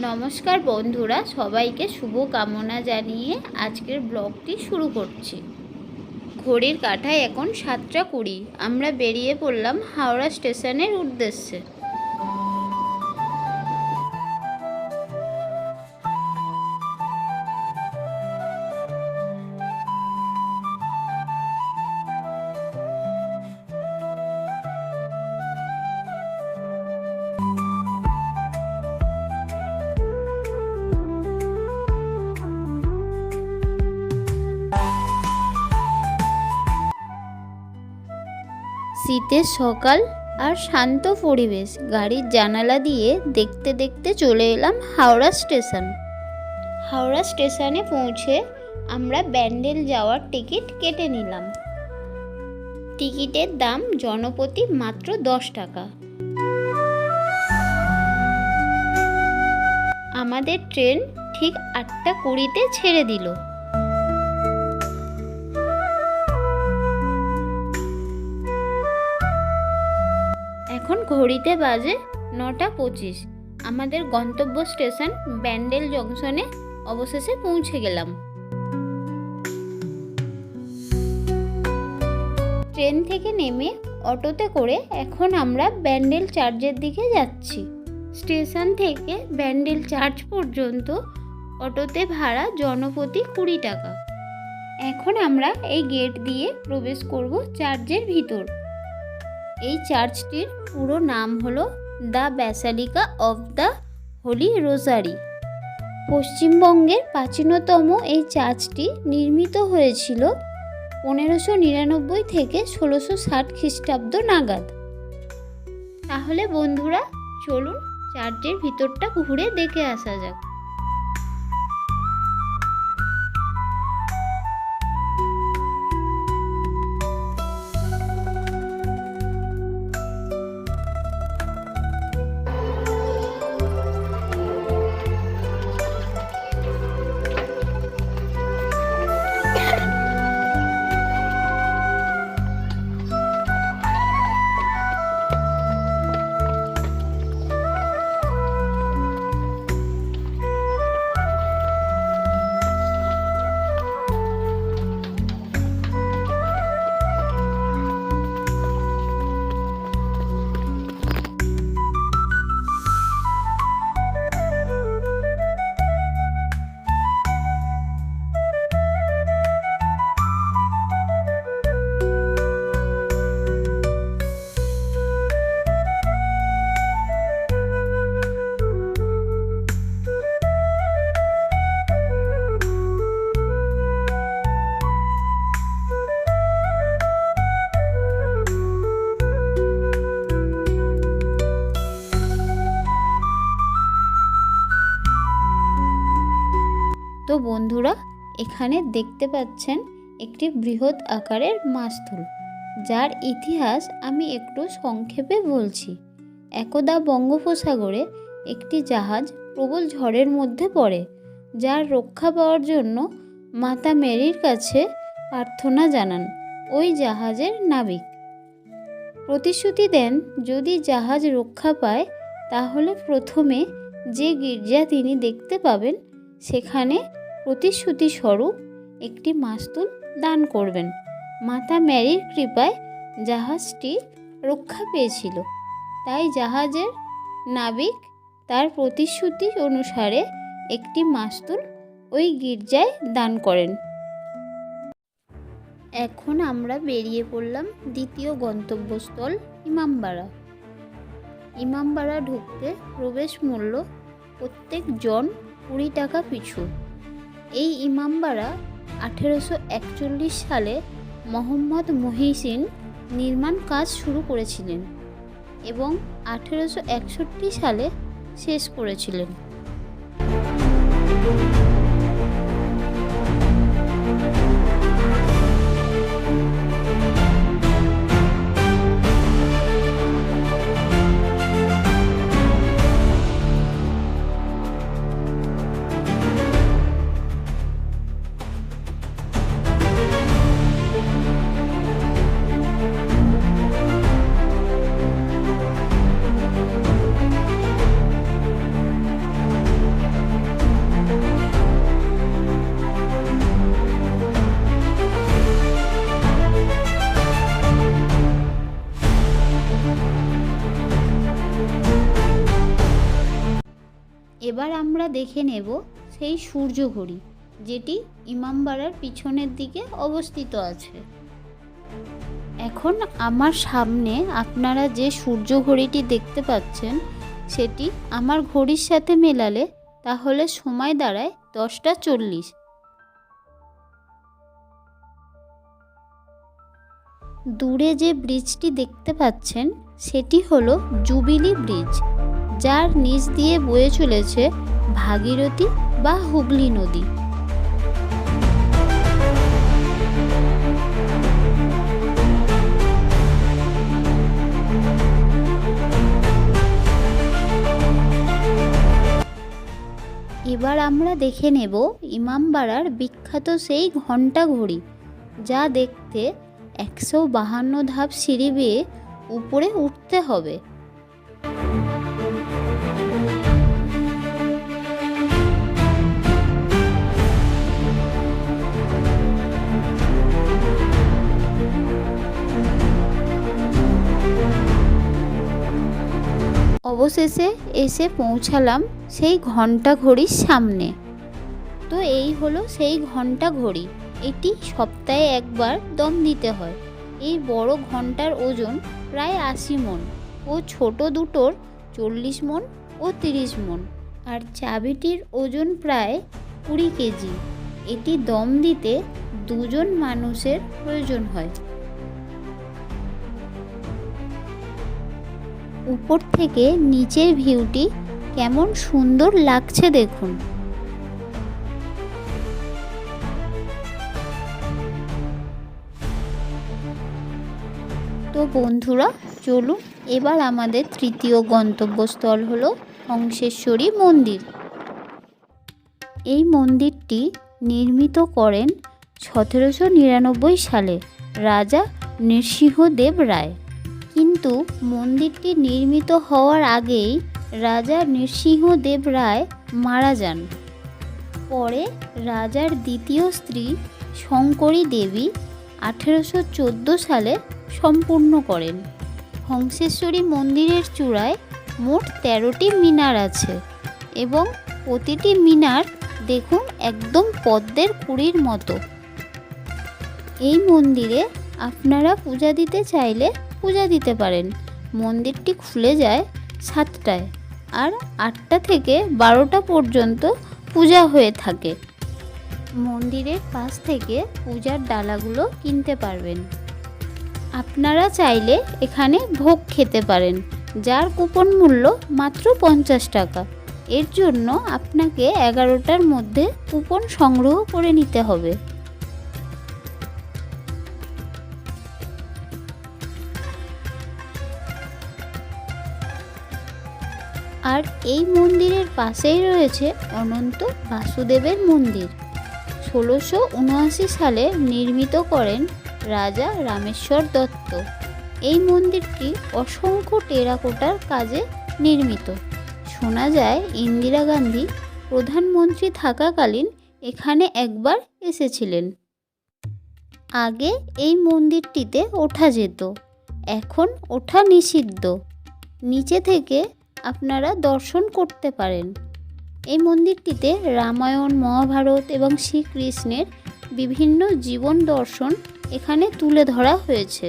নমস্কার বন্ধুরা, সবাইকে শুভ কামনা জানিয়ে আজকের ব্লগটি শুরু করছি। ঘড়ির কাঁটায় এখন 7:20। আমরা বেরিয়ে পড়লাম হাওড়া স্টেশনের উদ্দেশ্যে। শীতের সকাল আর শান্ত পরিবেশ, গাড়ির জানালা দিয়ে দেখতে দেখতে চলে এলাম হাওড়া স্টেশন। হাওড়া স্টেশনে পৌঁছে আমরা ব্যান্ডেল যাওয়ার টিকিট কেটে নিলাম। টিকিটের দাম জনপ্রতি মাত্র 10 টাকা। আমাদের ট্রেন ঠিক 8:20-তে ছেড়ে দিল। এখন ঘড়িতে বাজে 9:25। আমাদের গন্তব্য স্টেশন ব্যান্ডেল জংশনে অবশেষে পৌঁছে গেলাম। ট্রেন থেকে নেমে অটোতে করে এখন আমরা ব্যান্ডেল চার্চের দিকে যাচ্ছি। স্টেশন থেকে ব্যান্ডেল চার্চ পর্যন্ত অটোতে ভাড়া জনপ্রতি 20 টাকা। এখন আমরা এই গেট দিয়ে প্রবেশ করব চার্চের ভিতর। এই চার্চটির পুরো নাম হলো the basilica of the Holi রোজারি। পশ্চিমবঙ্গের প্রাচীনতম এই চার্চটি নির্মিত হয়েছিল 1599 থেকে 1660 খ্রিস্টাব্দ নাগাদ। তাহলে বন্ধুরা, চলুন চার্চের ভিতরটা ঘুরে দেখে আসা যাক। তো বন্ধুরা, এখানে দেখতে পাচ্ছেন একটি বৃহৎ আকারের মাস্তুল, যার ইতিহাস আমি একটু সংক্ষেপে বলছি। একদা বঙ্গোপসাগরে একটি জাহাজ প্রবল ঝড়ের মধ্যে পড়ে, যার রক্ষা পাওয়ার জন্য মাতা মেরির কাছে প্রার্থনা জানান ওই জাহাজের নাবিক। প্রতিশ্রুতি দেন যদি জাহাজ রক্ষা পায় তাহলে প্রথমে যে গির্জা তিনি দেখতে পাবেন সেখানে প্রতিশ্রুতি স্বরূপ একটি মাস্তুল দান করবেন। মাতা মেরির কৃপায় জাহাজটি রক্ষা পেয়েছিল, তাই জাহাজের নাবিক তার প্রতিশ্রুতি অনুসারে একটি মাস্তুল ওই গির্জায় দান করেন। এখন আমরা বেরিয়ে পড়লাম দ্বিতীয় গন্তব্যস্থল ইমামবাড়া। ইমামবাড়া ঢুকতে প্রবেশ মূল্য প্রত্যেক জন 20 টাকা পিছু। এই ইমামবাড়া 1841 সালে মোহাম্মদ মহিসিন নির্মাণ কাজ শুরু করেছিলেন এবং 1861 সালে শেষ করেছিলেন। এবার আমরা দেখে নেব সেই সূর্য ঘড়ি, যেটি ইমামবাড়ার পিছনের দিকে অবস্থিত আছে। এখন আমার সামনে আপনারা যে সূর্য ঘড়িটি দেখতে পাচ্ছেন, সেটি আমার ঘড়ির সাথে মেলালে তাহলে সময় দাঁড়ায় 10টা 40। দূরে যে ব্রিজটি দেখতে পাচ্ছেন সেটি হলো জুবিলি ব্রিজ, যার নিচ দিয়ে বয়ে চলেছে ভাগীরথী বা হুগলি নদী। এবার আমরা দেখে নেব ইমামবাড়ার বিখ্যাত সেই ঘণ্টা ঘড়ি, যা দেখতে 152 ধাপ সিঁড়ি বেয়ে উপরে উঠতে হবে। অবশেষে এসে পৌঁছালাম সেই ঘণ্টা ঘড়ির সামনে। তো এই হলো সেই ঘণ্টা ঘড়ি। এটি সপ্তাহে একবার দম দিতে হয়। এই বড় ঘণ্টার ওজন প্রায় 80 মণ ও ছোট দুটোর 40 মণ ও 30 মণ, আর চাবিটির ওজন প্রায় 20 কেজি। এটি দম দিতে 2 জন মানুষের প্রয়োজন হয়। উপর থেকে নিচের ভিউটি কেমন সুন্দর লাগছে দেখুন। তো বন্ধুরা, চলুন এবার আমাদের তৃতীয় গন্তব্যস্থল হলো হংসেশ্বরী মন্দির। এই মন্দিরটি নির্মিত করেন 1799 সালে রাজা নৃসিংহদেব রায়। কিন্তু মন্দিরটি নির্মিত হওয়ার আগেই রাজা নৃসিংহদেব রায় মারা যান। পরে রাজার দ্বিতীয় স্ত্রী শঙ্করী দেবী 1814 সালে সম্পূর্ণ করেন। হংসেশ্বরী মন্দিরের চূড়ায় মোট 13টি মিনার আছে এবং প্রতিটি মিনার দেখুন একদম পদ্মের কুঁড়ির মতো। এই মন্দিরে আপনারা পূজা দিতে চাইলে পূজা দিতে পারেন। মন্দিরটি খুলে যায় 7টায়, আর 8টা থেকে 12টা পর্যন্ত পূজা হয়ে থাকে। মন্দিরের পাশ থেকে পূজার ডালাগুলো কিনতে পারবেন। আপনারা চাইলে এখানে ভোগ খেতে পারেন, যার কুপন মূল্য মাত্র 50 টাকা। এর জন্য আপনাকে 11টার মধ্যে কুপন সংগ্রহ করে নিতে হবে। আর এই মন্দিরের পাশেই রয়েছে অনন্ত বাসুদেবের মন্দির। 1679 সালে নির্মিত করেন রাজা রামেশ্বর দত্ত। এই মন্দিরটি অসংখ্য টেরাকোটার কাজে নির্মিত। শোনা যায় ইন্দিরা গান্ধী প্রধানমন্ত্রী থাকাকালীন এখানে একবার এসেছিলেন। আগে এই মন্দিরটিতে ওঠা যেত, এখন ওঠা নিষিদ্ধ। নিচে থেকে আপনারা দর্শন করতে পারেন। এই মন্দিরটিতে রামায়ণ, মহাভারত এবং শ্রীকৃষ্ণের বিভিন্ন জীবন দর্শন এখানে তুলে ধরা হয়েছে।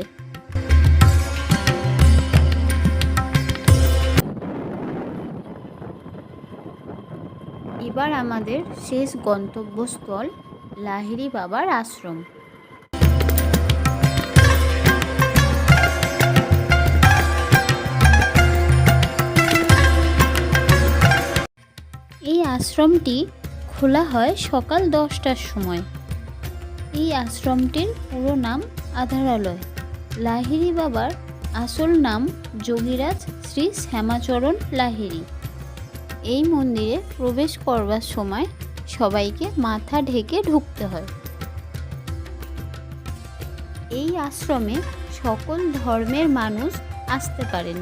এবার আমাদের শেষ গন্তব্যস্থল লাহিড়ী বাবার আশ্রম। এই আশ্রমটি খোলা হয় সকাল 10টার সময়। এই আশ্রমটির পুরো নাম আধারালয়। লাহিড়ী বাবার আসল নাম যোগীরাজ শ্রী শ্যামাচরণ লাহিড়ী। এই মন্দিরে প্রবেশ করবার সময় সবাইকে মাথা ঢেকে ঢুকতে হয়। এই আশ্রমে সকল ধর্মের মানুষ আসতে পারেন।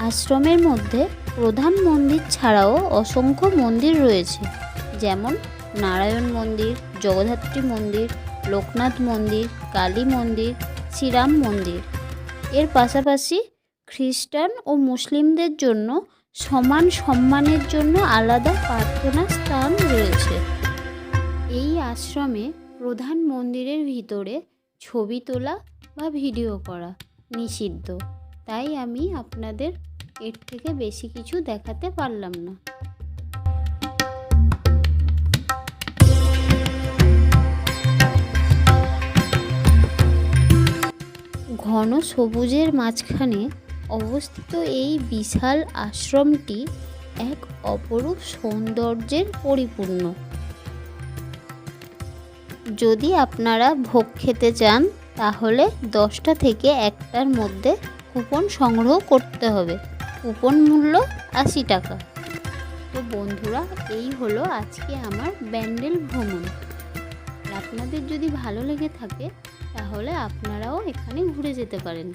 আশ্রমের মধ্যে প্রধান মন্দির ছাড়াও অসংখ্য মন্দির রয়েছে, যেমন নারায়ণ মন্দির, জগদ্ধাত্রী মন্দির, লোকনাথ মন্দির, কালী মন্দির, শ্রীরাম মন্দির। এর পাশাপাশি খ্রিস্টান ও মুসলিমদের জন্য সমান সম্মানের জন্য আলাদা প্রার্থনা স্থান রয়েছে। এই আশ্রমে প্রধান মন্দিরের ভিতরে ছবি তোলা বা ভিডিও করা নিষিদ্ধ, তাই আমি আপনাদের এর থেকে বেশি কিছু দেখাতে পারলাম না। ঘন সবুজের মাঝখানে অবস্থিত এই বিশাল আশ্রমটি এক অপরূপ সৌন্দর্যের পরিপূর্ণ। যদি আপনারা ভোগ খেতে চান তাহলে 10টা থেকে 1টার মধ্যে কুপন সংগ্রহ করতে হবে। কুপন মূল্য 80 টাকা। তো বন্ধুরা, এই হলো আজকে আমার ব্যান্ডেল ভ্রমণ। আপনাদের যদি ভালো লেগে থাকে তাহলে আপনারাও এখানে ঘুরে যেতে পারেন।